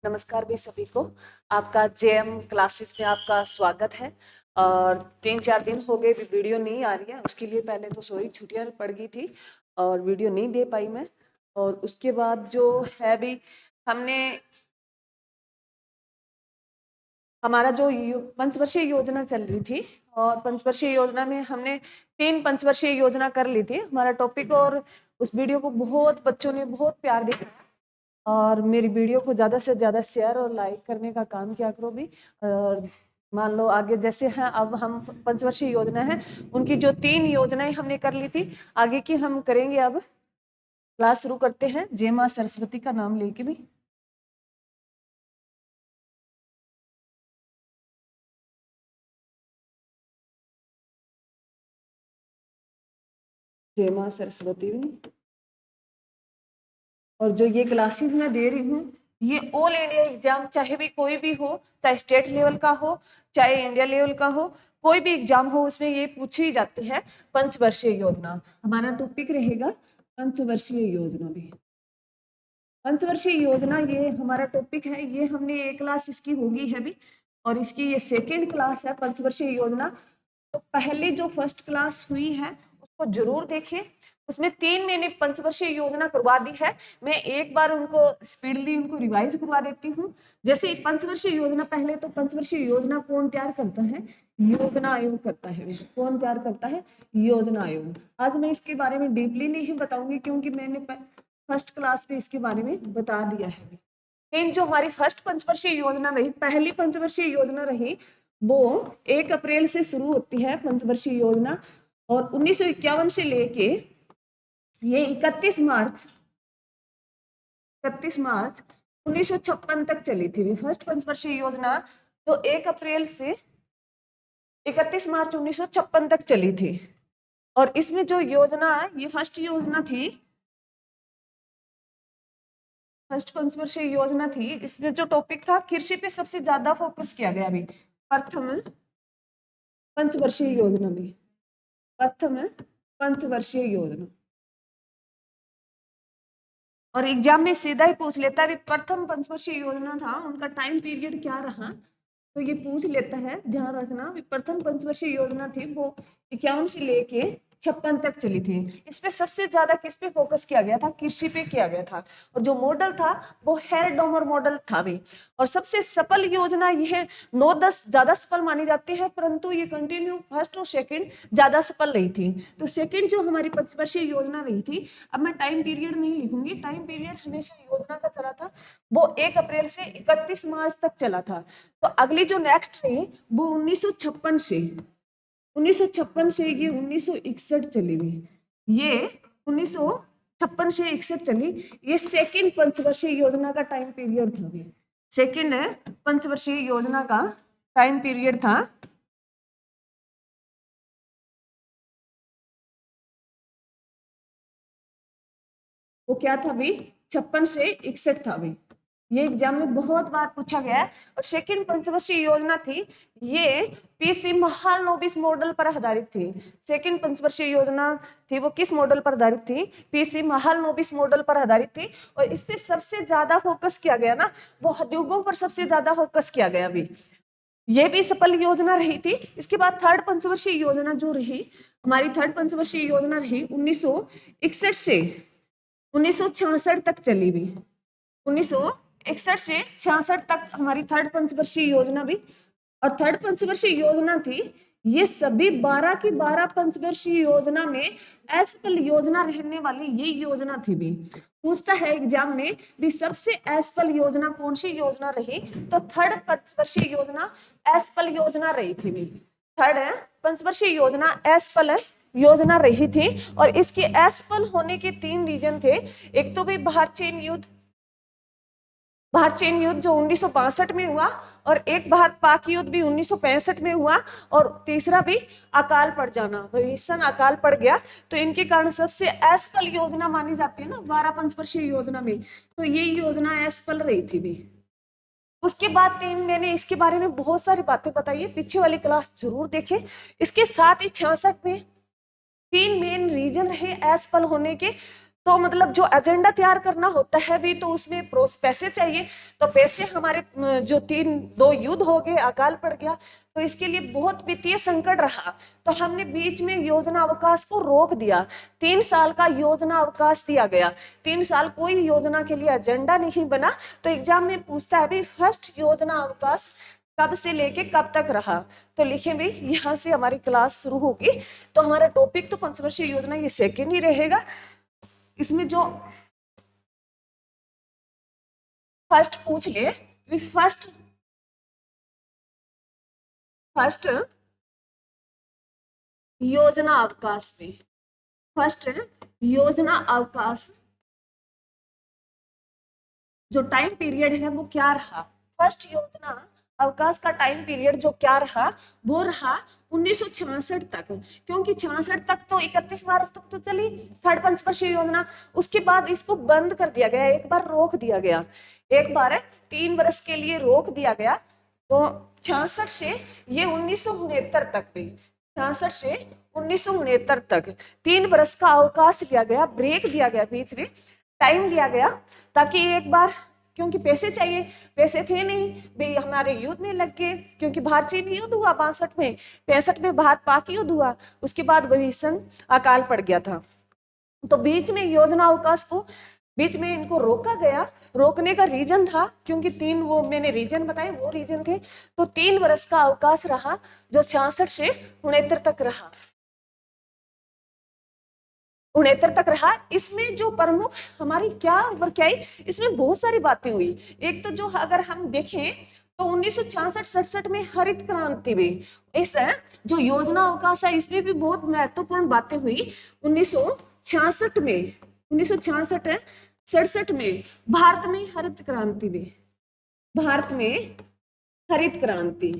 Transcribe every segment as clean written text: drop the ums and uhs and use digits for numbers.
नमस्कार भी सभी को। आपका जेएम क्लासेस में आपका स्वागत है। और 3-4 दिन हो गए भी वीडियो नहीं आ रही है, उसके लिए पहले तो सॉरी, छुट्टियां पड़ गई थी और वीडियो नहीं दे पाई मैं। और उसके बाद जो है भी हमने हमारा जो पंचवर्षीय योजना चल रही थी, और पंचवर्षीय योजना में हमने 3 पंचवर्षीय योजना कर ली थी हमारा टॉपिक। और उस वीडियो को बहुत बच्चों ने बहुत प्यार दिया और मेरी वीडियो को ज़्यादा से ज़्यादा शेयर और लाइक करने का काम किया करो भी। और मान लो आगे जैसे हैं, अब हम पंचवर्षीय योजना है, उनकी जो 3 योजनाएं हमने कर ली थी, आगे की हम करेंगे। अब क्लास शुरू करते हैं जय मां सरस्वती का नाम लेके भी। जय मां सरस्वती भी। और जो ये क्लासेस मैं दे रही हूँ, ये ऑल इंडिया एग्जाम, चाहे भी कोई भी हो, चाहे स्टेट लेवल का हो चाहे इंडिया लेवल का हो, कोई भी एग्जाम हो, उसमें ये पूछी जाती है पंचवर्षीय योजना। हमारा टॉपिक रहेगा पंचवर्षीय योजना भी। पंचवर्षीय योजना ये हमारा टॉपिक है। ये हमने एक क्लास इसकी होगी है भी, और इसकी ये सेकेंड क्लास है पंचवर्षीय योजना। तो पहले जो फर्स्ट क्लास हुई है उसको जरूर देखें। उसमें 3 महीने पंचवर्षीय योजना करवा दी है। मैं एक बार उनको स्पीडली उनको रिवाइज करवा देती हूँ। जैसे पंचवर्षीय योजना, पहले तो पंचवर्षीय योजना कौन तैयार करता है? योजना आयोग करता है। कौन तैयार करता है? योजना आयोग। आज मैं इसके बारे में डीपली नहीं बताऊंगी, क्योंकि मैंने फर्स्ट क्लास में इसके बारे में बता दिया है। लेकिन जो हमारी फर्स्ट पंचवर्षीय योजना रही, पहली पंचवर्षीय योजना रही, वो 1 अप्रैल से शुरू होती है पंचवर्षीय योजना। और 1951 से लेके ये 31 मार्च 1956 तक चली थी फर्स्ट पंचवर्षीय योजना। तो 1 अप्रैल से 31 मार्च 1956 तक चली थी। और इसमें जो योजना, ये फर्स्ट योजना थी, फर्स्ट पंचवर्षीय योजना थी, इसमें जो टॉपिक था कृषि पे सबसे ज्यादा फोकस किया गया। अभी प्रथम पंचवर्षीय योजना में, प्रथम पंचवर्षीय योजना, और एग्जाम में सीधा ही पूछ लेता है प्रथम पंचवर्षीय योजना था, उनका टाइम पीरियड क्या रहा, तो ये पूछ लेता है। ध्यान रखना, प्रथम पंचवर्षीय योजना थी वो 51 से लेके 56 तक चली थी। इस पे सबसे ज्यादा किस पे फोकस किया गया था? कृषि पे किया गया था। और जो मॉडल था वो हेयर-डोमर मॉडल था भी। और सबसे सफल योजना यह 9-10 ज्यादा सफल मानी जाती है, परंतु ये कंटिन्यू फर्स्ट और सेकंड ज्यादा सफल रही थी। तो सेकंड जो हमारी पंचवर्षीय योजना रही थी, अब मैं टाइम पीरियड नहीं लिखूंगी, टाइम पीरियड हमेशा योजना का चला था, वो 1 अप्रैल से 31 मार्च तक चला था। तो अगली जो नेक्स्ट रही वो 1956 से ये 1961 चली हुई। ये 1956 से 61 चली। ये सेकंड पंचवर्षीय योजना का टाइम पीरियड था। सेकंड पंचवर्षीय योजना का टाइम पीरियड था। वो क्या था भी? 56 से 61 था भी। ये एग्जाम में बहुत बार पूछा गया है। और सेकंड पंचवर्षीय योजना थी, ये पीसी महालनोबिस मॉडल पर आधारित थी। सेकंड पंचवर्षीय योजना थी, वो किस मॉडल पर आधारित थी? पीसी महालनोबिस मॉडल पर आधारित थी। और इससे सबसे ज्यादा फोकस किया गया ना, वो उद्योगों पर सबसे ज्यादा फोकस किया गया भी। ये भी सफल योजना रही थी। इसके बाद थर्ड पंचवर्षीय योजना जो रही, हमारी थर्ड पंचवर्षीय योजना रही 1961 से 1966 तक चली भी। 1961 से 66 तक हमारी थर्ड पंचवर्षीय योजना भी। और थर्ड पंचवर्षीय योजना थी, ये सभी 12 की 12 पंचवर्षीय योजना में असफल योजना रहने वाली ये योजना थी भी। पूछता है एग्जाम में भी सबसे असफल योजना कौन सी योजना रही, तो थर्ड पंचवर्षीय योजना असफल योजना रही थी भी। थर्ड पंचवर्षीय योजना असफल योजना रही थी। और इसके असफल होने के 3 रीजन थे। एक तो भी भारत चीन युद्ध जो 1962 में हुआ, और एक भारत पाक युद्ध भी 1965 में हुआ, और तीसरा भी अकाल पड़ जाना, भीषण अकाल पड़ गया। तो इनके कारण सबसे असफल योजना मानी जाती है ना 12 पंचवर्षीय योजना में, तो ये योजना असफल रही थी भी। उसके बाद मैंने इसके बारे में बहुत सारी बातें बताई है, पीछे वाली क्लास जरूर देखें। इसके साथ ही 66 में 3 मेन रीजन रहे असफल होने के। तो मतलब जो एजेंडा तैयार करना होता है भी, तो उसमें पैसे चाहिए। तो पैसे हमारे जो दो युद्ध हो गए, अकाल पड़ गया, तो इसके लिए बहुत वित्तीय संकट रहा। तो हमने बीच में योजना अवकाश को रोक दिया। 3 साल का योजना अवकाश दिया गया। 3 साल कोई योजना के लिए एजेंडा नहीं बना। तो एग्जाम में पूछता है भी फर्स्ट योजना अवकाश कब से लेके कब तक रहा। तो लिखे भी यहाँ से हमारी क्लास शुरू होगी। तो हमारा टॉपिक तो पंचवर्षीय योजना ये सेकेंड ही रहेगा। इसमें जो फर्स्ट पूछ ले, फर्स्ट योजना अवकाश में, फर्स्ट योजना अवकाश जो टाइम पीरियड है वो क्या रहा। फर्स्ट योजना अवकाश का टाइम पीरियड जो क्या रहा, वो रहा 1966 तक। क्योंकि 66 तक तो 31 मार्च तक तो चली थर्ड पंचवर्षीय योजना। उसके बाद इसको बंद कर दिया गया, एक बार रोक दिया गया, एक बार 3 वर्ष के लिए रोक दिया गया। तो 66 से ये 1969 तक भी, 66 से 1969 तक 3 वर्ष का अवकाश लिया गया, ब्रेक दिया गया, बीच में टाइम लिया गया, ताकि एक बार, क्योंकि पैसे चाहिए, पैसे थे नहीं भाई, हमारे युद्ध में लग गए। क्योंकि भारत चीन युद्ध हुआ 62 में, 65 में भारत पाक युद्ध हुआ, उसके बाद भीषण अकाल पड़ गया था। तो बीच में योजना अवकाश को बीच में इनको रोका गया। रोकने का रीजन था क्योंकि 3, वो मैंने रीजन बताए, वो रीजन थे। तो 3 वर्ष का अवकाश रहा जो 66 से 69 तक रहा, 69 तक रहा। इसमें जो प्रमुख हमारी क्या क्या इसमें बहुत सारी बातें हुई। एक तो जो अगर हम देखें तो 1966-67 में हरित क्रांति भी, इस जो योजना अवकाश है इसमें भी बहुत महत्वपूर्ण बातें हुई। 1966 में, 1966-67 में भारत में हरित क्रांति भी, भारत में हरित क्रांति,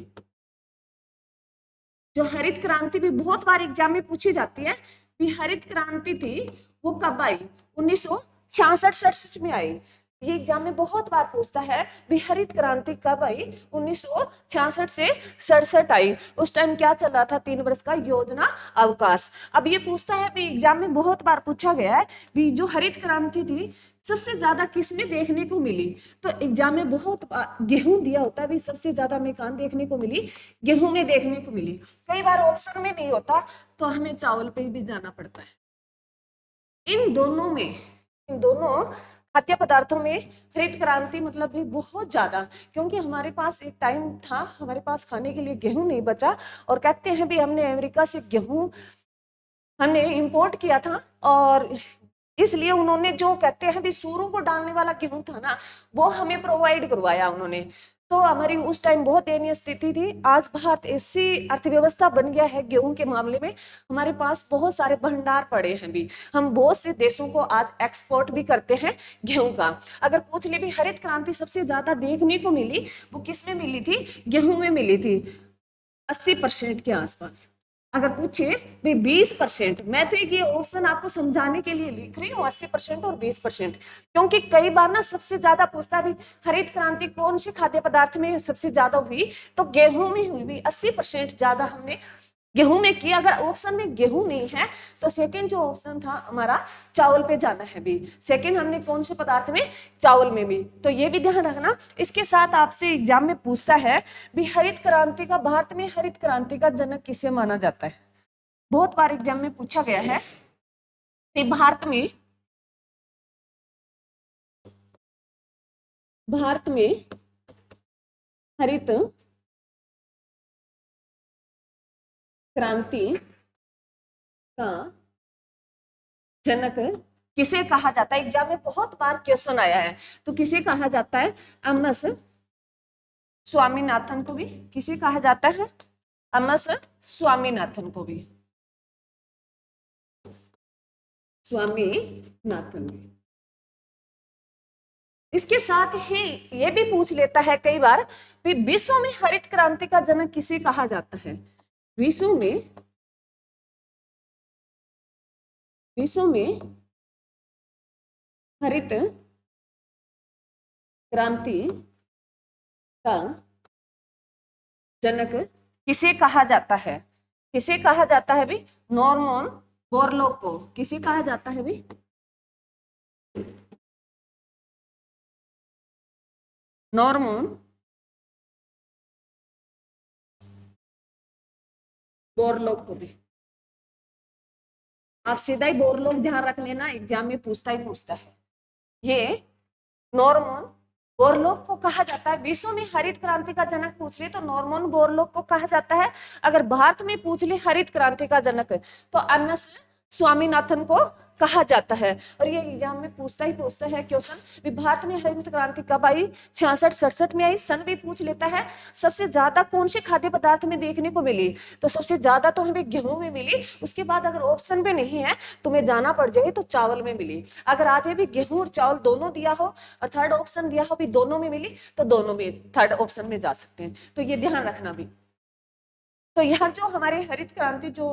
जो हरित क्रांति भी बहुत बार एग्जाम में पूछी जाती है। भी हरित क्रांति थी वो कब आई, 1966-67 में आई। ये एग्जाम में बहुत बार पूछता है भी हरित क्रांति कब आई, 1966 से 67 आई। उस टाइम क्या चल रहा था, 3 वर्ष का योजना अवकाश। अब ये पूछता है भी, एग्जाम में बहुत बार पूछा गया है भी जो हरित क्रांति थी सबसे ज्यादा किसमें देखने को मिली। तो एग्जाम में बहुत गेहूं दिया होता है भी, सबसे ज्यादा हमें कहाँ देखने को मिली, गेहूं में देखने को मिली। कई बार ऑप्शन में नहीं होता तो हमें चावल पे भी जाना पड़ता है। इन दोनों खाद्य पदार्थों में हरित क्रांति मतलब भी बहुत ज्यादा, क्योंकि हमारे पास एक टाइम था हमारे पास खाने के लिए गेहूं नहीं बचा, और कहते हैं भी हमने अमेरिका से गेहूं हमने इंपोर्ट किया था, और इसलिए उन्होंने जो कहते हैं भी सूरों को डालने वाला गेहूं था ना, वो हमें प्रोवाइड करवाया उन्होंने। तो हमारी उस टाइम बहुत दयनीय स्थिति थी। आज भारत ऐसी अर्थव्यवस्था बन गया है गेहूं के मामले में, हमारे पास बहुत सारे भंडार पड़े हैं भी, हम बहुत से देशों को आज एक्सपोर्ट भी करते हैं गेहूं का। अगर पूछ ले भी हरित क्रांति सबसे ज्यादा देखने को मिली वो किस में मिली थी, गेहूं में मिली थी, 80% के आसपास। अगर पूछे भाई 20%, मैं तो ये ऑप्शन आपको समझाने के लिए लिख रही हूँ 80% और 20%, क्योंकि कई बार ना सबसे ज्यादा पूछता भी हरित क्रांति कौन से खाद्य पदार्थ में सबसे ज्यादा हुई, तो गेहूं में हुई भी, 80% ज्यादा हमने गेहूं में किया। अगर ऑप्शन में गेहूं नहीं है तो सेकंड जो ऑप्शन था हमारा चावल पे जाना है भी, सेकंड हमने कौन से पदार्थ में, चावल में भी। तो ये भी ध्यान रखना। इसके साथ आपसे एग्जाम में पूछता है भी हरित क्रांति का, भारत में हरित क्रांति का जनक किसे माना जाता है। बहुत बार एग्जाम में पूछा गया है कि भारत में हरित क्रांति का जनक किसे कहा जाता है। एग्जाम में बहुत बार क्वेश्चन आया है, तो किसे कहा जाता है, एम.एस. स्वामीनाथन को भी, किसे कहा जाता है, एम.एस. स्वामीनाथन को भी, स्वामीनाथन। इसके साथ ही ये भी पूछ लेता है कई बार विश्व में हरित क्रांति का जनक किसे कहा जाता है। विश्व में हरित क्रांति का जनक किसे कहा जाता है, किसे कहा जाता है भी, नॉर्मन बोरलॉग को। किसे कहा जाता है भी, नॉर्मन बोरलॉग को भी। आप सीधा ही बोरलॉग ध्यान रख लेना, एग्जाम में पूछता ही पूछता है। ये नॉर्मन बोरलॉग को कहा जाता है, विश्व में हरित क्रांति का जनक पूछ ले तो नॉर्मन बोरलॉग को कहा जाता है। अगर भारत में पूछ ले हरित क्रांति का जनक तो एमएस स्वामीनाथन को कहा जाता है। और ये एग्जाम में पूछता ही पूछता है क्वेश्चन, भारत में हरित क्रांति कब आई, 66-67 में आई, सन भी पूछ लेता है। सबसे ज्यादा कौन से खाद्य पदार्थ में देखने को मिली, तो सबसे ज्यादा तो हमें गेहूं में मिली। उसके बाद अगर ऑप्शन पे नहीं है तुम्हें जाना पड़ जाए तो चावल में मिली। अगर आज भी गेहूं और चावल दोनों दिया हो और थर्ड ऑप्शन दिया हो भी दोनों में मिली तो दोनों में थर्ड ऑप्शन में जा सकते हैं, तो ये ध्यान रखना भी। तो यहाँ जो हमारे हरित क्रांति जो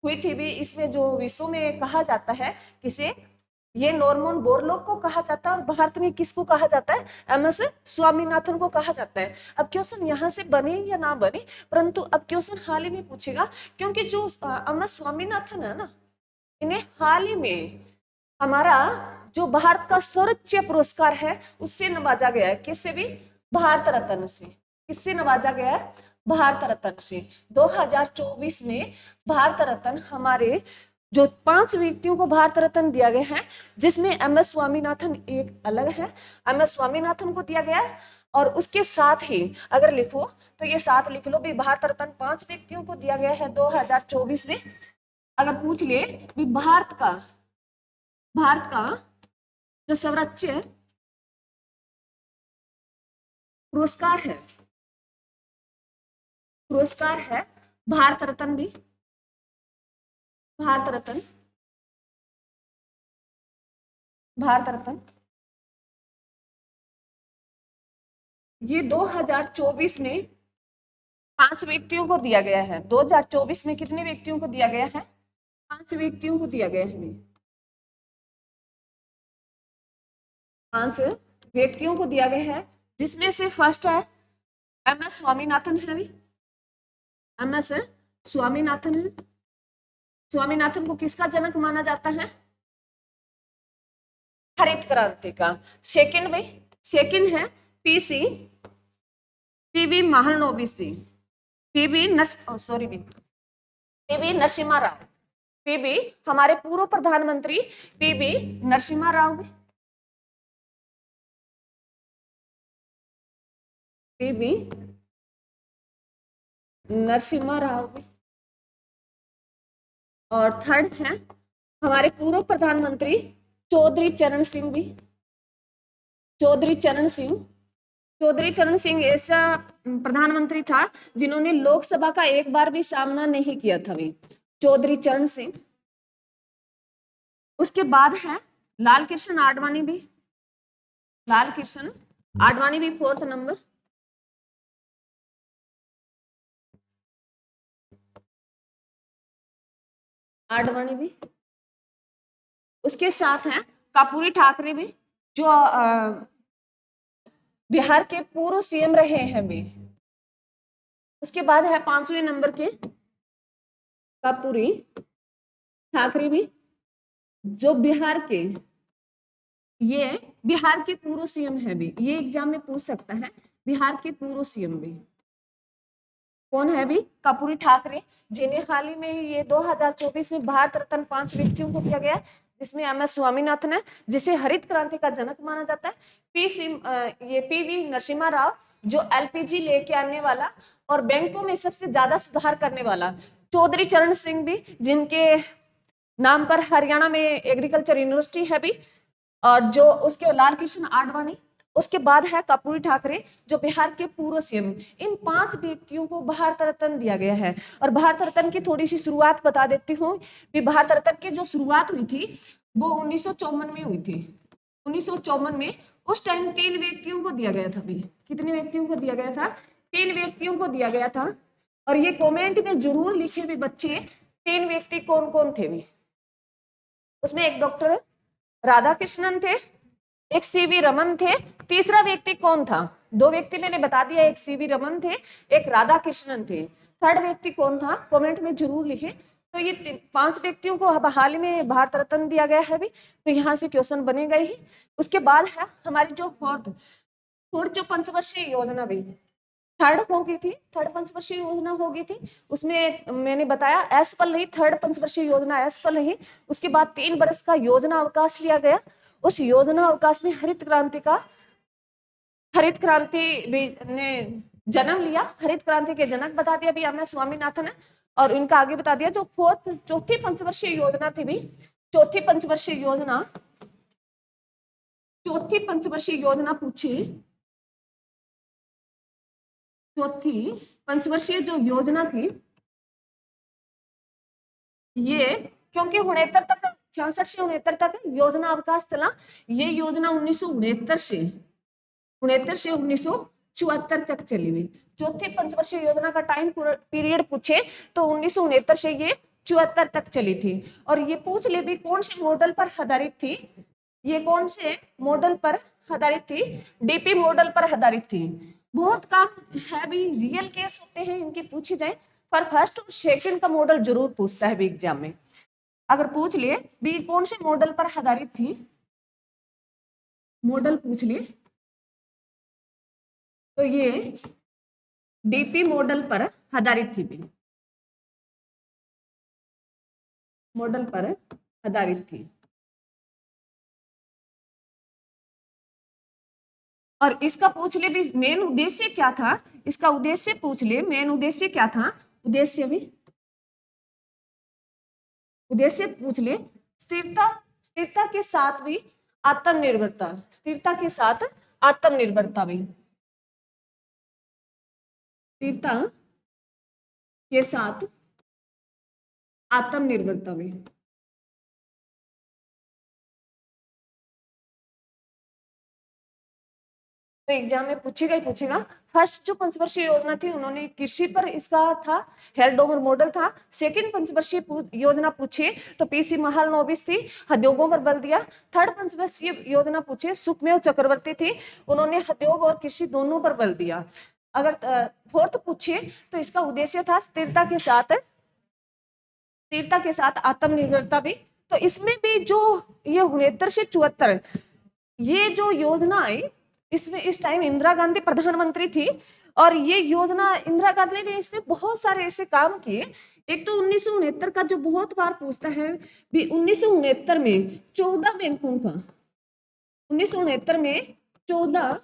हुई थी भी, इसमें जो विश्व में कहा जाता है किसे, ये नॉर्मन बोरलॉग को कहा जाता है। और भारत में किसको कहा जाता है, एमएस स्वामीनाथन को कहा जाता है। अब क्वेश्चन यहाँ से बने या ना बने, परंतु अब क्वेश्चन हाल ही में पूछेगा, क्योंकि जो एमएस स्वामीनाथन है ना, इन्हें हाल ही में हमारा जो भारत का सर्वोच्च पुरस्कार है उससे नवाजा गया है। किससे भी, भारत रत्न से। किससे नवाजा गया है, भारत रत्न से। 2024 में भारत रत्न हमारे जो 5 व्यक्तियों को भारत रत्न दिया गया है, जिसमें एमएस स्वामीनाथन एक अलग है, एमएस स्वामीनाथन को दिया गया है। और उसके साथ ही अगर लिखो तो ये साथ लिख लो भी, भारत रत्न 5 व्यक्तियों को दिया गया है 2024 में। अगर पूछ ले भी भारत का जो सर्वोच्च पुरस्कार है भारत रत्न भी, भारत रत्न ये 2024 में 5 व्यक्तियों को दिया गया है। 2024 में कितने व्यक्तियों को दिया गया है, 5 व्यक्तियों को दिया गया है। 5 व्यक्तियों को दिया गया है, जिसमें से फर्स्ट है एमएस स्वामीनाथन है भी, एमएस स्वामीनाथन है। स्वामीनाथन को किसका जनक माना जाता है, हरित क्रांति का। सेकंड है PV Mahalanobis PV Narasimha Rao. PV हमारे पूर्व प्रधानमंत्री पीवी नरसिम्हा राव। पीवी नरसिम्हा राव। और थर्ड है हमारे पूर्व प्रधानमंत्री चौधरी चरण सिंह ऐसा प्रधानमंत्री था जिन्होंने लोकसभा का एक बार भी सामना नहीं किया था भी, चौधरी चरण सिंह। उसके बाद है लाल कृष्ण आडवाणी भी 4th नंबर। आडवाणी भी। उसके साथ है कर्पूरी ठाकरे भी, जो बिहार के पूर्व सीएम रहे हैं भी। उसके बाद है 5वें नंबर के कर्पूरी ठाकरे भी, जो बिहार के पूर्व सीएम है भी। ये एग्जाम में पूछ सकता है, बिहार के पूर्व सीएम भी कौन है भी, कर्पूरी ठाकरे, जिन्हें हाल ही में ये 2024 में भारत रत्न 5 व्यक्तियों को दिया गया है, जिसमें एमएस स्वामीनाथन है, जिसे हरित क्रांति का जनक माना जाता है। पीवी नरसिम्हा राव, जो एलपीजी लेके आने वाला और बैंकों में सबसे ज्यादा सुधार करने वाला। चौधरी चरण सिंह भी, जिनके नाम पर हरियाणा में एग्रीकल्चर यूनिवर्सिटी है भी। और जो उसके लाल कृष्ण आडवाणी। उसके बाद है कर्पूरी ठाकरे, जो बिहार के पूर्व सीएम। इन 5 व्यक्तियों को भारत रत्न दिया गया है। और भारत रत्न की थोड़ी सी शुरुआत बता देती हूँ कि भारत रत्न की जो शुरुआत हुई थी वो 1954 में हुई थी। 1954 में उस टाइम 3 व्यक्तियों को दिया गया था भी। कितने व्यक्तियों को दिया गया था, 3 व्यक्तियों को दिया गया था। और ये कमेंट में जरूर लिखे भी बच्चे, 3 व्यक्ति कौन कौन थे भी। उसमें एक डॉक्टर राधा कृष्णन थे, एक सीवी रमन थे, तीसरा व्यक्ति कौन था, 2 व्यक्ति मैंने बता दिया, एक सीवी रमन थे, एक राधा कृष्णन थे। थर्ड व्यक्ति कौन था, कमेंट में जरूर लिखे। तो ये 5 व्यक्तियों को अब हाल ही में भारत रत्न दिया गया है भी, तो यहाँ से क्वेश्चन बनेगा ही। उसके बाद है हमारी जो फोर्थ जो पंचवर्षीय योजना भी थर्ड पंचवर्षीय योजना हो गई थी, उसमें मैंने बताया असफल रही, थर्ड पंचवर्षीय योजना असफल रही। उसके बाद 3 वर्ष का योजना अवकाश लिया गया। उस योजना अवकाश में हरित क्रांति ने जन्म लिया। हरित क्रांति के जनक बता दिया भी हमें स्वामीनाथन है, और इनका आगे बता दिया जो चौथी पंचवर्षीय योजना थी भी, चौथी पंचवर्षीय योजना पूछी। चौथी पंचवर्षीय जो योजना थी ये, क्योंकि 69 तक 66 से 69 तक योजना अवकाश चला, ये योजना 1969 से 1974 तक चली हुई। चौथी पंचवर्षीय योजना का टाइम पीरियड पूछे तो 1969 से ये 74 तक चली थी। और ये पूछ ले भी कौन से मॉडल पर आधारित थी, ये कौन से मॉडल पर आधारित थी, डीपी मॉडल पर आधारित थी। बहुत काम है भी, रियल केस होते हैं इनकी पूछी जाए, पर फर्स्ट और सेकंड का मॉडल जरूर पूछता है भी एग्जाम में। अगर पूछ लिए भी कौन से मॉडल पर आधारित थी, मॉडल पूछ लिए तो ये डीपी मॉडल पर आधारित थी भी, मॉडल पर आधारित थी। और इसका पूछ ले भी मेन उद्देश्य क्या था, इसका उद्देश्य पूछ ले मेन उद्देश्य क्या था, उद्देश्य पूछ ले स्थिरता के साथ भी आत्मनिर्भरता, स्थिरता के साथ आत्मनिर्भरता भी, स्थिरता के साथ आत्मनिर्भरता भी। तो एग्जाम में पूछेगा। फर्स्ट जो पंचवर्षीय योजना थी उन्होंने कृषि पर इसका था, हेल्थ ओवर मॉडल था। सेकंड पंचवर्षीय योजना पूछे तो पीसी महालनोबिस थी, उद्योगों पर बल दिया। थर्ड पंचवर्षीय योजना पूछे सुखमेव चक्रवर्ती थी, उन्होंने उद्योग और कृषि दोनों पर बल दिया। अगर फोर्थ पूछे तो इसका उद्देश्य था स्थिरता के साथ आत्मनिर्भरता भी। तो इसमें भी जो ये 69 से 74 ये जो योजना आई, इसमें इस टाइम इंदिरा गांधी प्रधानमंत्री थी, और ये योजना इंदिरा गांधी ने इसमें बहुत सारे ऐसे काम किए। एक तो 1969 का जो बहुत बार पूछता है भी, 1969 में 14 बैंकों का 1969 में 14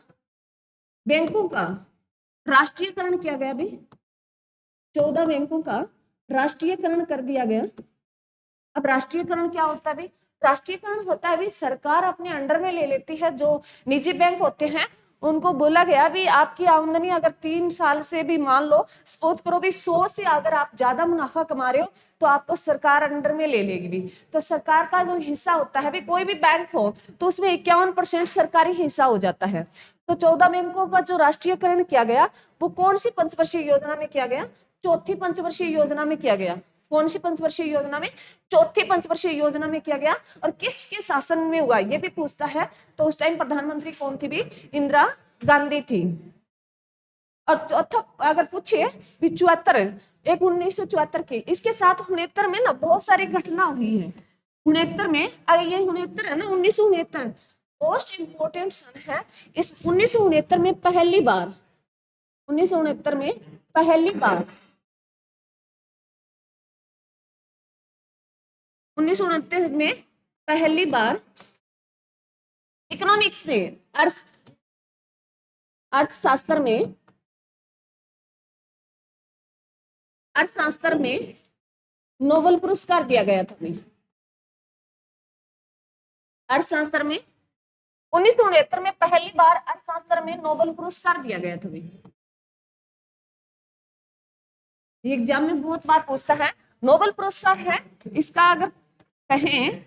बैंकों का राष्ट्रीयकरण किया गया भी, 14 बैंकों का राष्ट्रीयकरण कर दिया गया। अब राष्ट्रीयकरण क्या होता है भी, राष्ट्रीयकरण होता है भी सरकार अपने अंडर में ले लेती है। जो निजी बैंक होते हैं उनको बोला गया भी आपकी आमदनी अगर 3 साल से भी मान लो सपोज करो भी 100 से अगर आप ज्यादा मुनाफा कमा रहे हो तो आपको सरकार अंडर में ले लेगी भी। तो सरकार का जो हिस्सा होता है भी, कोई भी बैंक हो तो उसमें 51% सरकारी हिस्सा हो जाता है। तो 14 बैंकों का जो राष्ट्रीयकरण किया गया वो कौन सी पंचवर्षीय योजना में किया गया, चौथी पंचवर्षीय योजना में किया गया। कौन सी पंचवर्षीय योजना में, चौथी पंचवर्षीय योजना में किया गया। और किसके शासन में हुआ ये भी पूछता है। तो उस टाइम प्रधानमंत्री कौन थी भी, इंदिरा गांधी थी। और चौथा अगर पूछे 74 एक 1974 की, इसके साथ 69 में ना बहुत सारी घटना हुई है। 69 में अगर ये 69 है ना, 1969 मोस्ट इंपोर्टेंट सन है। इस 1969 में पहली बार 1969 में पहली बार 1969 में पहली बार इकोनॉमिक्स में अर्थशास्त्र में नोबेल पुरस्कार दिया गया था। अर्थशास्त्र में 1969 में पहली बार अर्थशास्त्र में नोबेल पुरस्कार दिया गया था। एग्जाम में बहुत बार पूछता है। नोबेल पुरस्कार है, इसका अगर कहें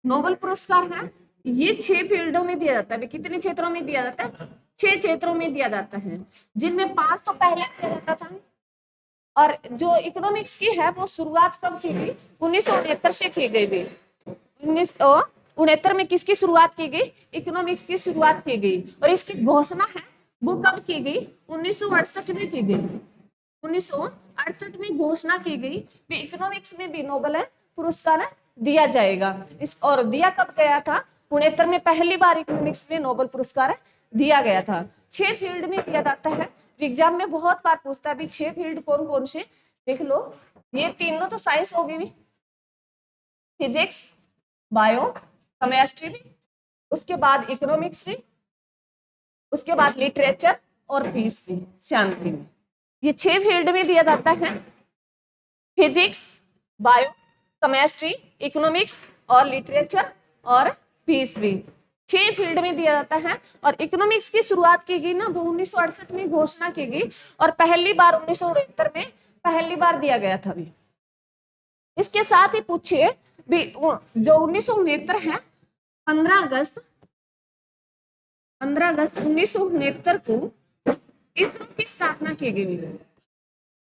नोबेल पुरस्कार है, ये 6 फील्डों में दिया जाता है। कितने क्षेत्रों में दिया जाता है, 6 क्षेत्रों में दिया जाता है, जिनमें 5 तो पहले दिया जाता था। और जो इकोनॉमिक्स की है वो शुरुआत कब की गई, 1969 से की गई भी। 1969 में किसकी शुरुआत की गई, इकोनॉमिक्स की शुरुआत की गई। और इसकी घोषणा है वो कब की गई? 1968 में की गई। 1968 में घोषणा की गई कि इकोनॉमिक्स में भी नोबेल पुरस्कार दिया जाएगा। इस और दिया कब गया था? 69 में पहली बार इकोनॉमिक्स में नोबेल पुरस्कार दिया गया था। 6 फील्ड में दिया जाता है। एग्जाम में बहुत बार पूछता है भी 6 फील्ड कौन कौन से, देख लो। ये तीनों तो साइंस होगी भी, फिजिक्स, बायो, केमिस्ट्री भी, उसके बाद इकोनॉमिक्स भी, उसके बाद लिटरेचर और पीस भी, शांति में। ये 6 फील्ड में दिया जाता है, फिजिक्स, बायो, केमिस्ट्री, इकोनॉमिक्स और लिटरेचर और पीस भी, 6 फील्ड में दिया जाता है। और इकोनॉमिक्स की शुरुआत की गई ना, वो 1968 में घोषणा की गई और पहली बार 1969 में पहली बार दिया गया था भी। इसके साथ ही पूछिए भी जो 1969 है, 15 अगस्त 1969 को इसरो की स्थापना की गई।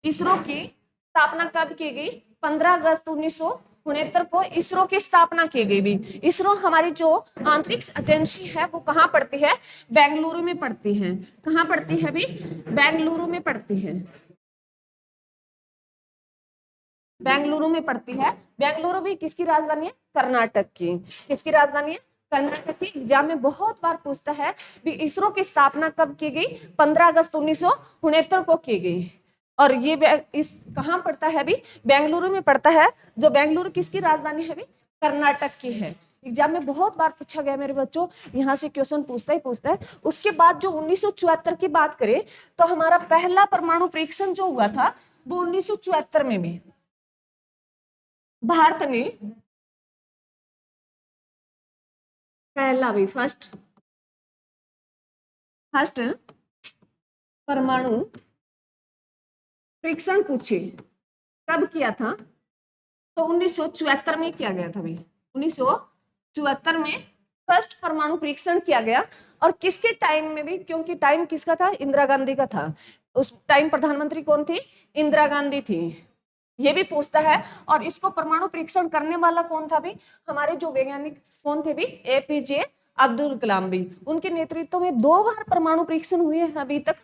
इसरो की स्थापना कब की गई? 15 अगस्त 1969 को इसरो की स्थापना की गई भी। इसरो हमारी जो अंतरिक्ष एजेंसी है वो कहाँ पड़ती है? बेंगलुरु में पड़ती है। कहाँ पड़ती है भी? बेंगलुरु में पड़ती है। बेंगलुरु में पड़ती है। बेंगलुरु भी किसकी राजधानी है? कर्नाटक की। किसकी राजधानी है? कर्नाटक की। एग्जाम में बहुत बार पूछता है भी इसरो की स्थापना कब की गई? 15 अगस्त 1969 को की गई। और ये इस कहाँ पड़ता है भी? बेंगलुरु में पड़ता है। जो बेंगलुरु किसकी राजधानी है भी? कर्नाटक की है। एग्जाम में बहुत बार पूछा गया मेरे बच्चों, यहाँ से क्वेश्चन पूछता है। उसके बाद जो 1974 की बात करें तो हमारा पहला परमाणु परीक्षण जो हुआ था वो 1974 में भी भारत ने पहला भी फर्स्ट परमाणु परीक्षण पूछे कब किया था? तो 1974 में किया गया था भाई। 1974 में फर्स्ट परमाणु परीक्षण किया गया। और किसके टाइम में भी? क्योंकि टाइम किसका था? इंदिरा गांधी का था। उस टाइम प्रधानमंत्री कौन थी? इंदिरा गांधी थी। ये भी पूछता है। और इसको परमाणु परीक्षण करने वाला कौन था भी? हमारे जो वैज्ञानिक कौन थे भी? एपीजे अब्दुल कलाम भी। उनके नेतृत्व में 2 बार परमाणु परीक्षण हुए हैं अभी तक।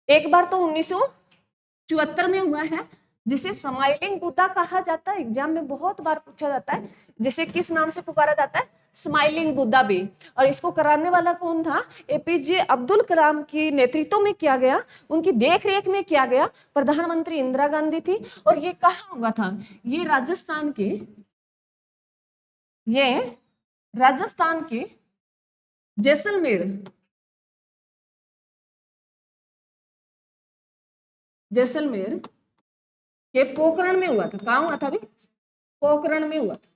एक बार तो 1974 में हुआ है, जिसे स्माइलिंग बुद्धा कहा जाता है। एग्जाम में बहुत बार पूछा जाता है, जिसे किस नाम से पुकारा जाता है? स्माइलिंग बुद्धा भी। और इसको कराने वाला कौन था? एपीजे अब्दुल कलाम की नेतृत्व में किया गया, उनकी देखरेख में किया गया। प्रधानमंत्री इंदिरा गांधी थी। और ये कहाँ हुआ था? ये राजस्थान के जैसलमेर के पोखरण में हुआ था। कहाँ हुआ था भी? पोखरण में हुआ था।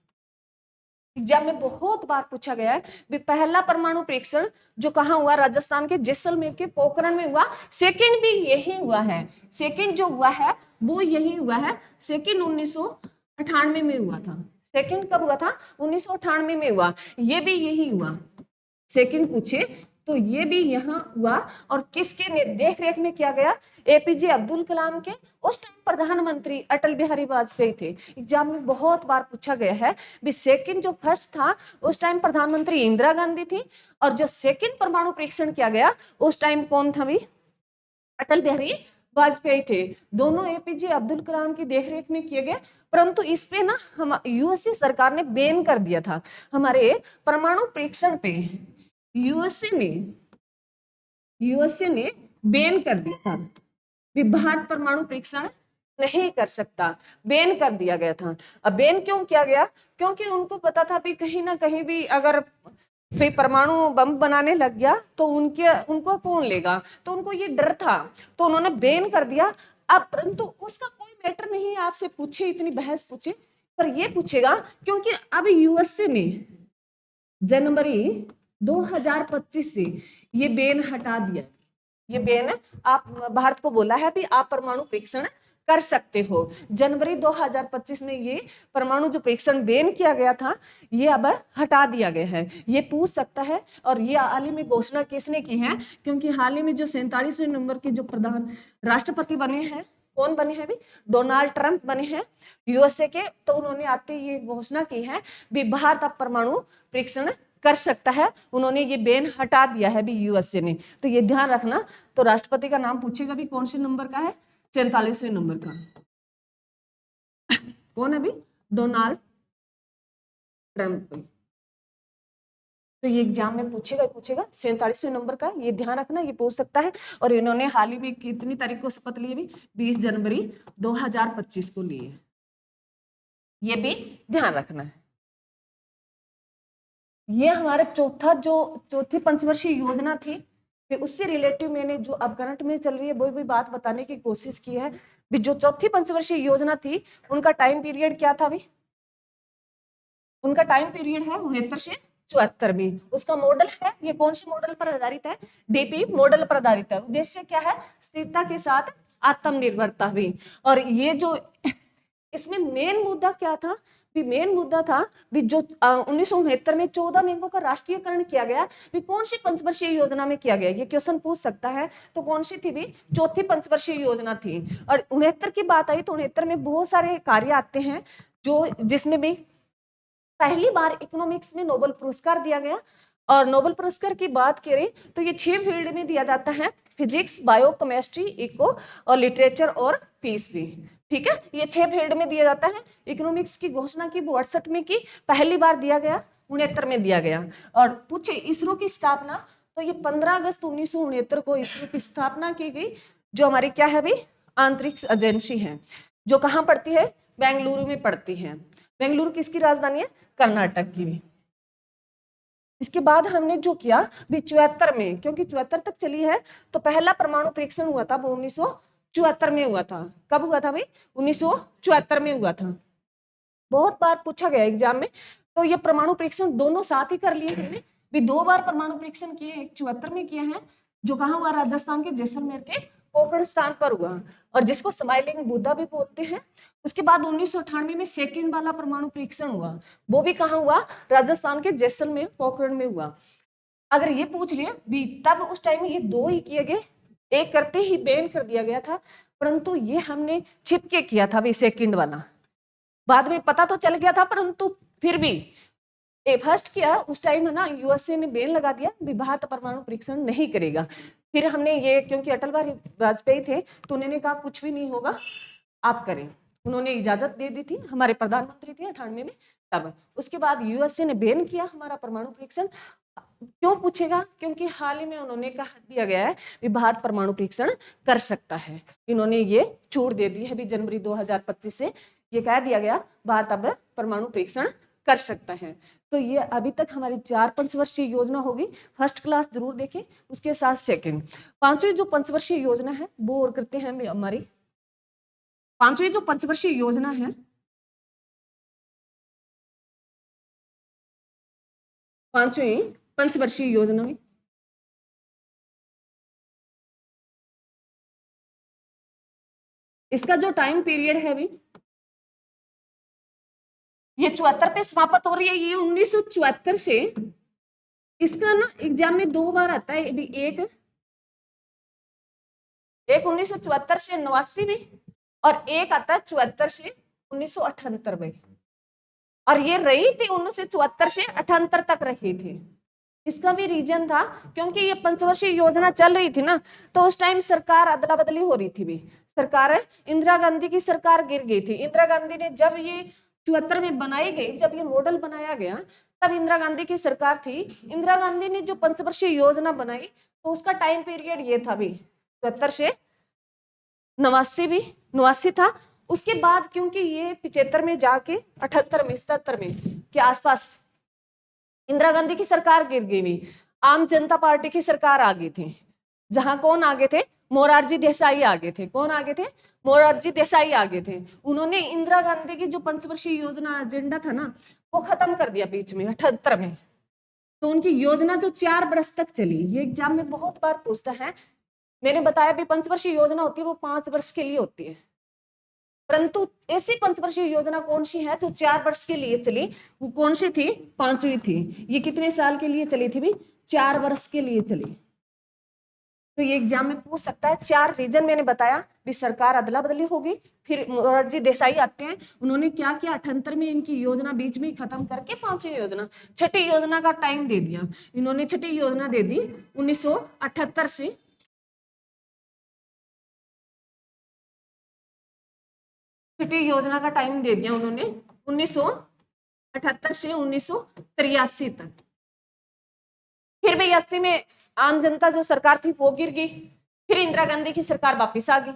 एग्जाम में बहुत बार पूछा गया है भी पहला परमाणु परीक्षण जो कहाँ हुआ? राजस्थान के जैसलमेर के पोखरण में हुआ। सेकंड भी यही हुआ है। सेकंड जो हुआ है वो यही हुआ है। सेकंड 1998 में हुआ था। सेकंड कब हुआ था? 1998 में हुआ। ये भी यही हुआ। सेकंड पूछे तो ये भी यहाँ हुआ। और किसके देख रेख में किया गया? एपीजे अब्दुल कलाम के। उस टाइम प्रधानमंत्री अटल बिहारी वाजपेयी थे। एग्जाम में बहुत बार पूछा गया है भी सेकंड जो फर्स्ट था उस टाइम प्रधानमंत्री इंदिरा गांधी थी। और जो सेकंड परमाणु परीक्षण किया गया उस टाइम कौन था भी? अटल बिहारी वाजपेयी थे। दोनों एपीजे अब्दुल कलाम की देखरेख में किए गए। परंतु इस पे ना हम यूएसए सरकार ने बैन कर दिया था हमारे परमाणु परीक्षण पे। यूएसए ने बैन कर दिया था कि भारत परमाणु परीक्षण नहीं कर सकता। बैन कर दिया गया था। अब बैन क्यों किया गया? क्योंकि उनको पता था कि कहीं ना कहीं भी अगर परमाणु बम बनाने लग गया तो उनको कौन लेगा, तो उनको ये डर था, तो उन्होंने बैन कर दिया। अब परंतु उसका कोई मैटर नहीं, आपसे पूछे इतनी बहस पूछे, पर ये पूछेगा क्योंकि अब यूएसए ने जनवरी 2025 से ये बैन हटा दिया। ये बैन आप भारत को बोला है कि आप परमाणु परीक्षण कर सकते हो। जनवरी 2025 में ये परमाणु जो परीक्षण बैन किया गया था ये अब हटा दिया गया है। ये पूछ सकता है। और ये हाल ही में घोषणा किसने की है? क्योंकि हाल ही में जो 47वें नंबर के जो प्रधान राष्ट्रपति बने हैं, कौन बने हैं भी? डोनाल्ड ट्रंप बने हैं यूएसए के। तो उन्होंने आते ये घोषणा की है भी भारत अब परमाणु परीक्षण कर सकता है। उन्होंने ये बैन हटा दिया है भी यूएसए ने, तो ये ध्यान रखना। तो राष्ट्रपति का नाम पूछेगा भी कौन से नंबर का है, 44वें नंबर का। कौन है भी, डोनाल्ड ट्रंप। तो ये एग्जाम में पूछेगा 47वें नंबर का, ये ध्यान रखना, ये पूछ सकता है। और इन्होंने हाल ही में कितनी तारीख को शपथ ली भी, 20 जनवरी 2025 को लिए, ये भी ध्यान रखना है। ये हमारा चौथी पंचवर्षीय योजना थी, फिर उससे रिलेटिव मैंने जो अब करंट में चल रही है वो भी बात बताने की कोशिश की है भी। जो चौथी पंचवर्षीय योजना थी उनका टाइम पीरियड क्या था भी, उनका टाइम पीरियड है 69 से 74 में। उसका मॉडल है, ये कौन से मॉडल पर आधारित है, डीपी मॉडल पर आधारित है। उद्देश्य क्या है, स्थिरता के साथ आत्मनिर्भरता भी। और ये जो इसमें मेन मुद्दा क्या था भी, मेन मुद्दा था भी जो 1969 में 14 बैंकों का राष्ट्रीयकरण किया गया भी, कौन सी पंचवर्षीय योजना में किया गया, ये क्वेश्चन पूछ सकता है। तो कौन सी थी भी, चौथी पंचवर्षीय योजना थी। और 69 की बात आई तो 69 में बहुत सारे कार्य आते हैं जो, जिसमें भी पहली बार इकोनॉमिक्स में नोबेल पुरस्कार दिया गया। और नोबेल पुरस्कार की बात करें तो ये 6 फील्ड में दिया जाता है, फिजिक्स, बायो, केमिस्ट्री, इको और लिटरेचर और पीस भी। ठीक है, ये 6 फील्ड में दिया जाता है। इकोनॉमिक्स की घोषणा की 68 में की, पहली बार दिया गया 69 में दिया गया। और पूछे इसरो की स्थापना, तो ये 15 अगस्त 1969 को इसरो की स्थापना की गई, जो हमारी क्या है भी, अंतरिक्ष एजेंसी है, जो कहाँ पड़ती है, बेंगलुरु में पड़ती है। बेंगलुरु किसकी राजधानी है, कर्नाटक की भी। इसके बाद हमने जो किया भी 74 में, क्योंकि 74 तक चली है, तो पहला परमाणु परीक्षण हुआ था वो 1974 में हुआ था। कब हुआ था भाई, 1974 में हुआ था। बहुत बार पूछा गया एग्जाम में। तो ये परमाणु परीक्षण दोनों साथ ही कर लिए हमने भी, 2 बार परमाणु परीक्षण किए, एक 74 में किए हैं, जो कहाँ हुआ, राजस्थान के जैसलमेर के पोखरण स्थान पर हुआ, और जिसको स्माइलिंग बुद्धा भी बोलते हैं। उसके बाद 1998 में सेकंड वाला परमाणु परीक्षण हुआ, वो भी कहाँ हुआ, राजस्थान के जैसलमेर पोखरण में हुआ। अगर ये पूछ लिया भी, तब उस टाइम ये 2 ही किए गए, एक करते ही बैन कर दिया गया था, परंतु ये हमने छिपके किया था भी सेकंड वाला। बाद में पता तो चल गया था, परंतु फिर भी फर्स्ट किया उस टाइम है ना, यूएसए ने बैन लगा दिया भी भारत परमाणु परीक्षण नहीं करेगा। फिर हमने ये, क्योंकि अटल बिहारी वाजपेयी थे तो उन्होंने कहा कुछ भी नहीं होगा, आप करें, उन्होंने इजाजत दे दी थी, हमारे प्रधानमंत्री थे 98 में तब। उसके बाद यूएसए ने बैन किया हमारा परमाणु परीक्षण। क्यों पूछेगा, क्योंकि हाल ही में उन्होंने कहा दिया गया है कि भारत परमाणु परीक्षण कर सकता है। इन्होंने ये छूट दे दी है भी, जनवरी 2025 से ये कह दिया गया भारत अब परमाणु परीक्षण कर सकता है। तो ये अभी तक हमारी 4 पंचवर्षीय योजना होगी, फर्स्ट क्लास जरूर देखें, उसके साथ सेकंड। 5वीं जो पंचवर्षीय योजना है वो और करते हैं हमारी। 5वीं जो पंचवर्षीय योजना है, 5वीं पंचवर्षीय योजना में इसका जो टाइम पीरियड है भी, ये 74 पे समाप्त हो रही है। ये 1974 से, इसका ना एग्जाम में 2 बार आता है भी, एक 1974 से 89 में, और एक आता है 74 से 1978 में। और ये रही थी 1974 से 78 तक रही थी। इसका भी रीजन था क्योंकि ये पंचवर्षीय योजना चल रही थी ना, तो उस टाइम सरकार अदला बदली हो रही थी भी। सरकार, इंदिरा गांधी की सरकार गिर गई थी। इंदिरा गांधी ने जब ये 74 में बनाई गई, जब ये मॉडल बनाया गया, तब इंदिरा गांधी की सरकार थी। इंदिरा गांधी ने जो पंचवर्षीय योजना बनाई तो उसका टाइम पीरियड ये था भी 74 से 89 था। उसके बाद क्योंकि ये 75 में जाके 78 में 77 में के आसपास इंदिरा गांधी की सरकार गिर गई भी, आम जनता पार्टी की सरकार आ गई थी, जहां कौन आगे थे, मोरारजी देसाई आगे थे। कौन आगे थे, मोरारजी देसाई आगे थे। उन्होंने इंदिरा गांधी की जो पंचवर्षीय योजना एजेंडा था ना, वो खत्म कर दिया बीच में 78 में। तो उनकी योजना जो 4 वर्ष तक चली, ये एग्जाम में बहुत बार पूछता है। मैंने बताया भी पंचवर्षीय योजना होती है वो 5 वर्ष के लिए होती है, परंतु ऐसी पंचवर्षीय योजना कौन सी है जो 4 वर्ष के लिए चली, वो कौन सी थी, 5वीं थी। ये कितने साल के लिए चली थी भी, 4 वर्ष के लिए चली। तो ये एग्जाम में पूछ सकता है। 4 रीजन मैंने बताया भी, सरकार अदला बदली होगी, फिर मोरारजी देसाई आते हैं, उन्होंने क्या किया 78 में इनकी योजना बीच में ही खत्म करके 5वीं योजना, छठी योजना का टाइम दे दिया इन्होंने। छठी योजना दे दी 1978 से, छठी योजना का टाइम दे दिया उन्होंने 1978 से 1983 तक। फिर भाई 80 में आम जनता जो सरकार थी वो गिर गई, फिर इंदिरा गांधी की सरकार वापस आ गई।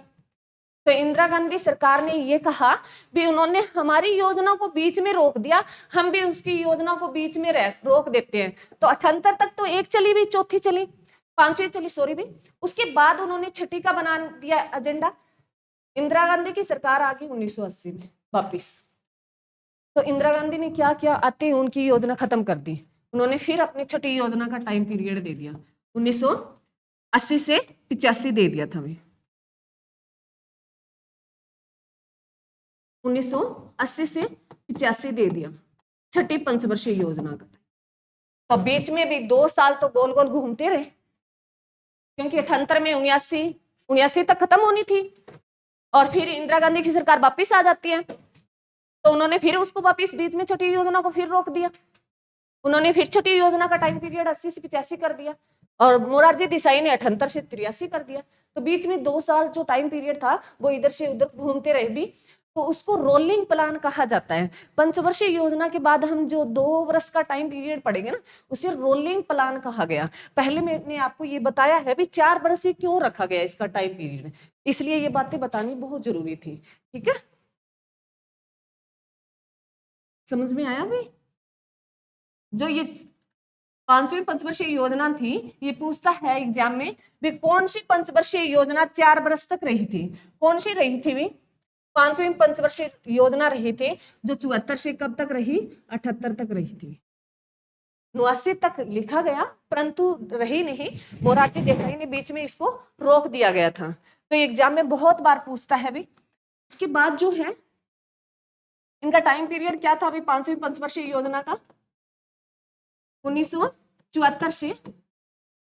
तो इंदिरा गांधी सरकार ने ये कहा भी उन्होंने हमारी योजना को बीच में रोक दिया, हम भी उसकी योजना को बीच में रोक देते हैं। तो 78 तक तो एक चली भी, चौथी चली, 5वीं चली, सॉरी भी। उसके बाद उन्होंने छठी का बना दिया एजेंडा। इंदिरा गांधी की सरकार आ गई 1980 में वापिस। तो इंदिरा गांधी ने क्या किया, आते ही उनकी योजना खत्म कर दी। उन्होंने फिर अपनी छठी योजना का टाइम पीरियड दे दिया, 1980 से 85 दे दिया था हमें, 1980 से 85 दे दिया छठी पंचवर्षीय योजना का। तो बीच में भी 2 साल तो गोल गोल घूमते रहे, क्योंकि 78 में 79 तक खत्म होनी थी, और फिर इंदिरा गांधी की सरकार वापिस आ जाती है। तो उन्होंने फिर उसको वापिस बीच में छठी योजना को फिर रोक दिया। उन्होंने फिर छठी योजना का टाइम पीरियड 80 से 85 कर दिया, और मोरारजी देसाई ने 78 से 83 कर दिया। तो बीच में 2 साल जो टाइम पीरियड था वो इधर से उधर घूमते रहे भी, तो उसको रोलिंग प्लान कहा जाता है। पंचवर्षीय योजना के बाद हम जो 2 वर्ष का टाइम पीरियड पढ़ेंगे ना, उसे रोलिंग प्लान कहा गया। पहले मैंने आपको ये बताया है भी 4 वर्ष ही क्यों रखा गया इसका टाइम पीरियड, इसलिए ये बातें बतानी बहुत जरूरी थी। ठीक है, समझ में आया भाई? जो ये 5वीं पंचवर्षीय योजना थी, ये पूछता है एग्जाम में भी कौन सी पंचवर्षीय योजना 4 वर्ष तक रही थी, कौन सी रही थी भी? 5वीं पंचवर्षीय योजना रही थी जो 74 से कब तक रही, 78 तक रही थी। 89 तक लिखा गया परंतु रही नहीं, मोरारजी देसाई ने बीच में इसको रोक दिया गया था। तो एग्जाम में बहुत बार पूछता है भी। उसके बाद जो है इनका टाइम पीरियड क्या था अभी 5वीं पंचवर्षीय योजना का, 1974 से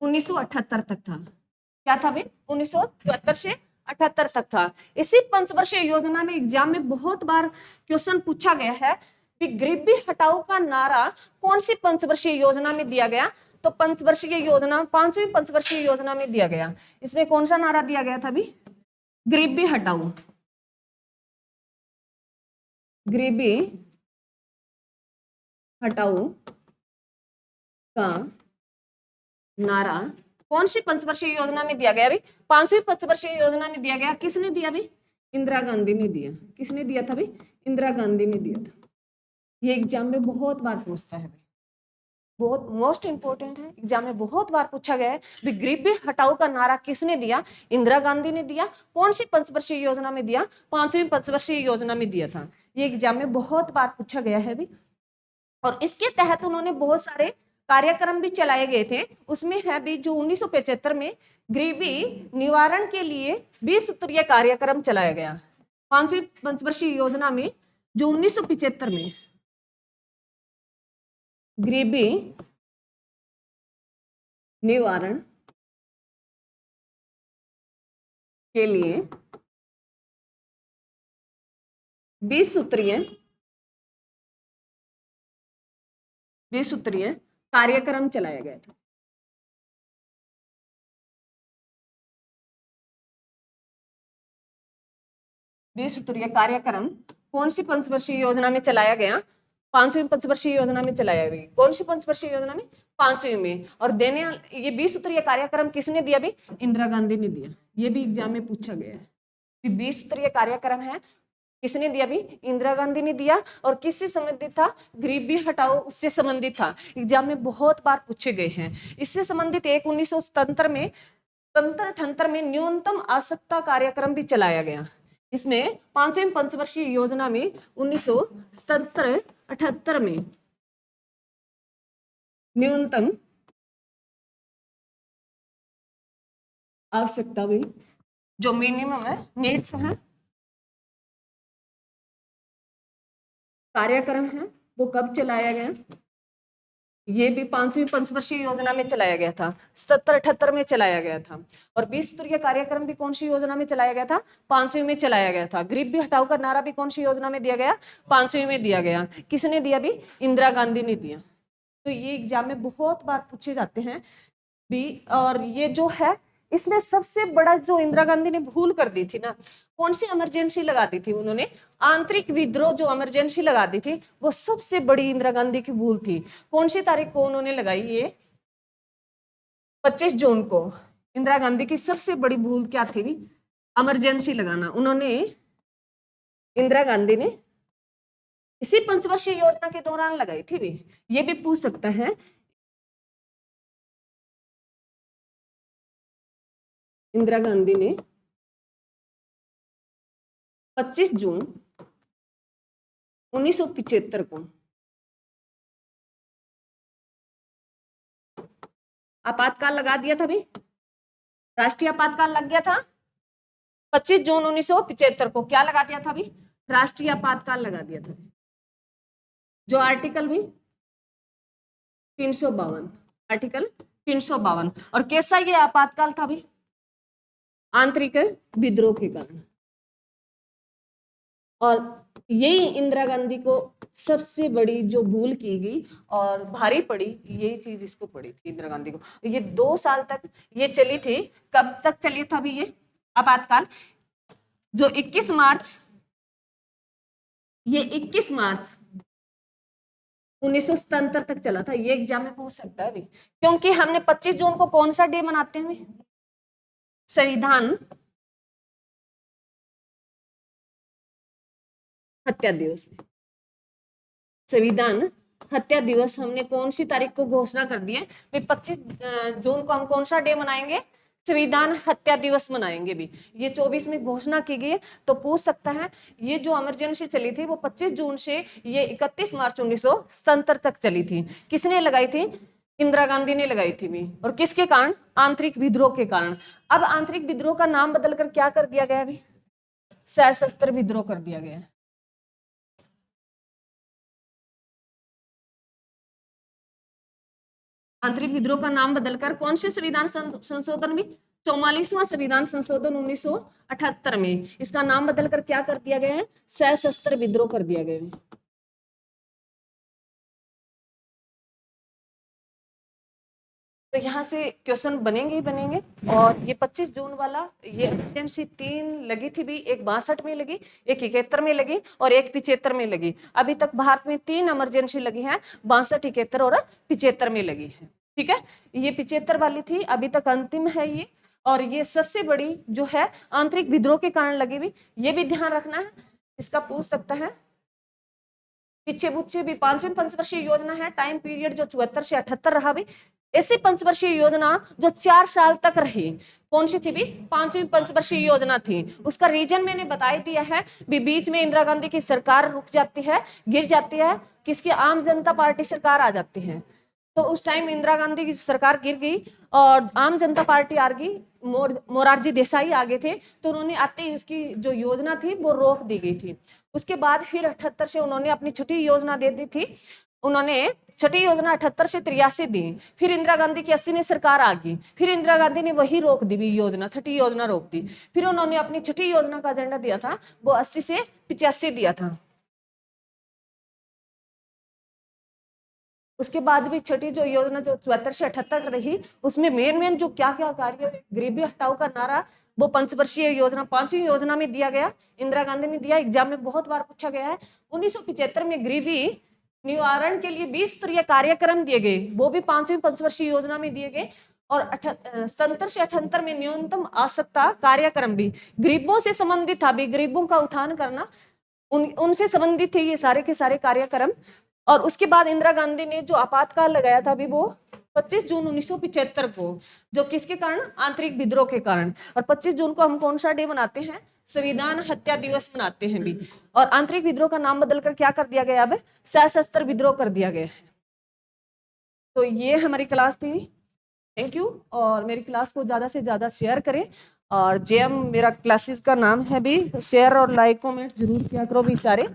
1978 तक था। क्या था भाई? 1974 से 78 तक था। इसी पंचवर्षीय योजना में एग्जाम में बहुत बार क्वेश्चन पूछा गया है कि गरीबी हटाओ का नारा कौन सी पंचवर्षीय योजना में दिया गया? तो पंचवर्षीय योजना, 5वीं पंचवर्षीय योजना में दिया गया। इसमें कौन सा नारा दिया गया था भी? गरीबी हटाओ, गरीबी हटाओ का नारा कौन सी पंचवर्षीय योजना में दिया गया अभी? 5वीं पंचवर्षीय योजना में दिया गया। किसने दिया भी? इंदिरा गांधी ने दिया। किसने दिया था भी? इंदिरा गांधी ने दिया था। ये एग्जाम में बहुत बार पूछता है भाई, बहुत मोस्ट इंपोर्टेंट है, एग्जाम में बहुत बार पूछा गया है भी गरीबी हटाओ का नारा किसने दिया? इंदिरा गांधी ने दिया। कौन सी पंचवर्षीय योजना में दिया? 5वीं पंचवर्षीय योजना में दिया था। ये एग्जाम में बहुत बार पूछा गया है भी, और इसके तहत उन्होंने बहुत सारे कार्यक्रम भी चलाए गए थे। उसमें है भी जो 1975 में गरीबी निवारण के लिए 20 सूत्रीय कार्यक्रम चलाया गया। 5वीं पंचवर्षीय योजना में जो 1975 में गरीबी निवारण के लिए 20 सूत्रीय कार्यक्रम चलाया गया था। सूत्रीय कार्यक्रम कौन सी पंचवर्षीय योजना में चलाया गया? 5वीं पंचवर्षीय योजना में चलाया गया। कौन सी पंचवर्षीय योजना में? 5वीं में। और देने ये 20 सूत्रीय कार्यक्रम किसने दिया भी? इंदिरा गांधी ने दिया। ये भी एग्जाम में पूछा गया है। 20 सूत्रीय कार्यक्रम है, किसने दिया भी? इंदिरा गांधी ने दिया। और किससे संबंधित था? गरीबी हटाओ उससे संबंधित था। एग्जाम में बहुत बार पूछे गए हैं। इससे संबंधित एक 1977 में तंत्र ठंतर में न्यूनतम आवश्यकता कार्यक्रम भी चलाया गया। इसमें 5वीं पंचवर्षीय योजना में 1977-78 में न्यूनतम आवश्यकता भी, जो मिनिमम है, नीड्स है, कार्यक्रम है, वो कब चलाया गया? ये भी 5वीं पंचवर्षीय योजना में चलाया गया था, 77-78 में चलाया गया था। और 20 सूत्रीय कार्यक्रम भी कौन सी योजना में चलाया गया था? 5वीं में चलाया गया था। गरीबी हटाओ का नारा भी कौन सी योजना में दिया गया? 5वीं में दिया गया। किसने दिया? भी इंदिरा गांधी ने दिया। तो ये एग्जाम में बहुत बार पूछे जाते हैं भी। और ये जो है इसमें सबसे बड़ा जो इंदिरा गांधी ने भूल कर दी थी ना, कौन सी इमरजेंसी लगा दी थी उन्होंने? आंतरिक विद्रोह जो इमरजेंसी लगा दी थी, वो सबसे बड़ी इंदिरा गांधी की भूल थी। कौन सी तारीख को उन्होंने लगाई? ये 25 जून को। इंदिरा गांधी की सबसे बड़ी भूल क्या थी? इमरजेंसी लगाना। उन्होंने, इंदिरा गांधी ने इसी पंचवर्षीय योजना के दौरान लगाई थी भी। ये भी पूछ सकता है। इंदिरा गांधी ने 25 जून 1975 को आपातकाल लगा दिया था भी। राष्ट्रीय आपातकाल लग गया था 25 जून 1975 को। क्या लगा दिया था भी? राष्ट्रीय आपातकाल लगा दिया था। जो आर्टिकल भी 352, आर्टिकल 352। और कैसा ये आपातकाल था भी? आंतरिक विद्रोह के कारण। और यही इंदिरा गांधी को सबसे बड़ी जो भूल की गई और भारी पड़ी, यही चीज इसको पड़ी थी इंदिरा गांधी को। ये 2 साल तक ये चली थी। कब तक चली था भी ये आपातकाल? जो 21 मार्च, ये 21 मार्च 1977 तक चला था। ये एग्जाम में पूछ सकता है भी, क्योंकि हमने 25 जून को कौन सा डे मनाते हैं? संविधान हत्या दिवस। संविधान हत्या दिवस हमने कौन सी तारीख को घोषणा कर दी है? 25 जून को हम कौन सा डे मनाएंगे? संविधान हत्या दिवस मनाएंगे भी। ये 24 में घोषणा की गई है। तो पूछ सकता है ये जो इमरजेंसी चली थी वो 25 जून से ये 31 मार्च 1977 तक चली थी। किसने लगाई थी? इंदिरा गांधी ने लगाई थी भी। और किसके कारण? आंतरिक विद्रोह के कारण। अब आंतरिक विद्रोह का नाम बदलकर क्या कर दिया गया भी? सशस्त्र विद्रोह कर दिया गया। आंतरिक विद्रोह का नाम बदलकर कौन से संविधान संशोधन भी? 44वां संविधान संशोधन 1978 में इसका नाम बदलकर क्या कर दिया गया है? सशस्त्र विद्रोह कर दिया गया है। तो यहाँ से क्वेश्चन बनेंगे ही बनेंगे। और ये 25 जून वाला ये इमरजेंसी 3 लगी थी भी। एक 62 में लगी, एक 71 में लगी और एक 75 में लगी। अभी तक भारत में 3 इमरजेंसी लगी हैं, 62, 71 और 75 में लगी है। ठीक है, ये 75 वाली थी, अभी तक अंतिम है ये। और ये सबसे बड़ी जो है आंतरिक विद्रोह के कारण लगी हुई, ये भी ध्यान रखना है। इसका पूछ सकता है। पीछे बुच्छे भी 5वीं पंचवर्षीय योजना है, टाइम पीरियड जो 74 से 78 रहा भी। ऐसी पंचवर्षीय योजना जो 4 साल तक रही, कौन सी थी भी? 5वीं पंचवर्षीय योजना थी। उसका रीजन मैंने बता दिया है भी। बीच में इंदिरा गांधी की सरकार रुक जाती है, गिर जाती है, किसकी? आम जनता पार्टी सरकार आ जाती है। तो उस टाइम इंदिरा गांधी की सरकार गिर गई और आम जनता पार्टी आ गई। मोरारजी देसाई आगे थे, तो उन्होंने आते ही उसकी जो योजना थी वो रोक दी गई थी। उसके बाद फिर 78 से उन्होंने अपनी छठी योजना दे दी थी। उन्होंने छठी योजना 78 से 83 दी। फिर इंदिरा गांधी की 80 में सरकार आ गई, फिर इंदिरा गांधी ने वही रोक दी भी योजना, छठी योजना रोक दी। फिर उन्होंने अपनी छठी योजना का एजेंडा दिया था, वो 80 से 85 दिया था। उसके बाद भी छठी जो योजना जो 74 से 78 रही, उसमें मेन जो क्या क्या कार्य, गरीबी हटाओ का नारा, वो पंचवर्षीय योजना 5वीं योजना में दिया गया, इंदिरा गांधी ने दिया। एग्जाम में बहुत बार पूछा गया है। 1975 में गरीबी निवारण के लिए 20 स्तरीय कार्यक्रम दिए गए, वो भी 5वीं पंचवर्षीय योजना में दिए गए। और 77 से 78 में न्यूनतम आवश्यकता कार्यक्रम भी गरीबों से संबंधित था भी। गरीबों का उत्थान करना, उनसे संबंधित थे ये सारे के सारे कार्यक्रम। और उसके बाद इंदिरा गांधी ने जो आपातकाल लगाया था अभी वो 25 जून 1975 को, जो किसके कारण? आंतरिक विद्रोह के कारण। और 25 जून को हम कौन सा डे मनाते हैं? संविधान हत्या दिवस मनाते हैं भी। और आंतरिक विद्रोह का नाम बदलकर क्या कर दिया गया? अब सशस्त्र विद्रोह कर दिया गया है। तो ये हमारी क्लास थी। Thank you. और मेरी क्लास को ज्यादा से ज्यादा शेयर करें। और जेएम मेरा क्लासेस का नाम है भी। शेयर और लाइक कमेंट जरूर किया करो भी सारे।